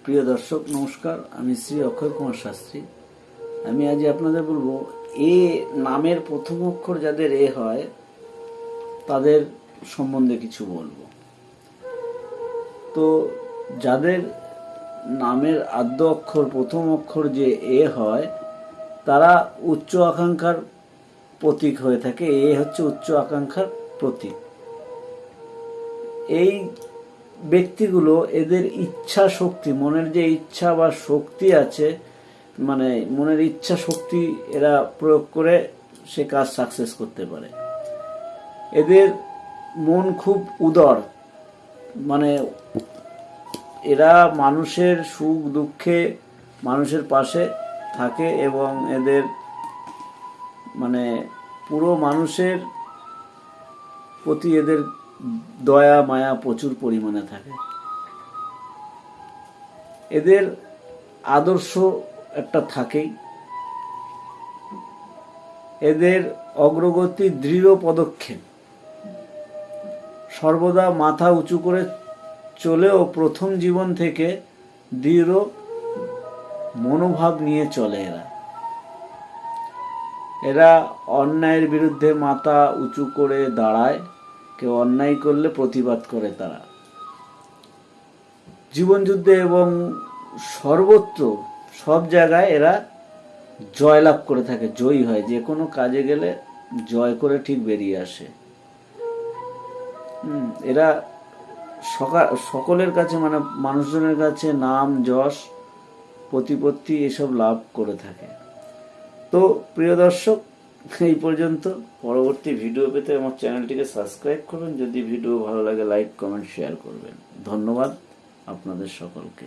প্রিয় দর্শক নমস্কার, আমি শ্রী অক্ষয় কুমার শাস্ত্রী। আমি আজ আপনাদের বলবো এ নামের প্রথম অক্ষর যাদের এ হয় তাদের সম্বন্ধে কিছু বলবো। তো যাদের নামের আদ্য অক্ষর প্রথম অক্ষর যে এ হয় তারা উচ্চ আকাঙ্ক্ষার প্রতীক হয়ে থাকে। এ হচ্ছে উচ্চ আকাঙ্ক্ষার প্রতীক। এই ব্যক্তিগুলো এদের ইচ্ছা শক্তি, মনের যে ইচ্ছা বা শক্তি আছে, মানে মনের ইচ্ছা শক্তি এরা প্রয়োগ করে সে কাজ সাকসেস করতে পারে। এদের মন খুব উদার, মানে এরা মানুষের সুখ দুঃখে মানুষের পাশে থাকে এবং এদের মানে পুরো মানুষের প্রতি এদের দয়া মায়া প্রচুর পরিমাণে থাকে। এদের আদর্শ একটা থাকেই। এদের অগ্রগতি দৃঢ় পদক্ষেপ, সর্বদা মাথা উঁচু করে চলেও প্রথম জীবন থেকে দৃঢ় মনোভাব নিয়ে চলে। এরা অন্যায়ের বিরুদ্ধে মাথা উঁচু করে দাঁড়ায়। কেউ অন্যায় করলে প্রতিবাদ করে তারা। জীবনযুদ্ধে এবং সর্বত্র সব জায়গায় এরা জয়লাভ করে থাকে, জয়ী হয়। যে কোনো কাজে গেলে জয় করে ঠিক বেরিয়ে আসে। এরা সকলের কাছে, মানে মানুষজনের কাছে নাম যশ প্রতিপত্তি এসব লাভ করে থাকে। তো প্রিয় দর্শক, এই পর্যন্ত। পরবর্তী ভিডিও পেতে আমার চ্যানেলটিকে সাবস্ক্রাইব করবেন। যদি ভিডিও ভালো লাগে লাইক কমেন্ট শেয়ার করবেন। ধন্যবাদ আপনাদের সকলকে।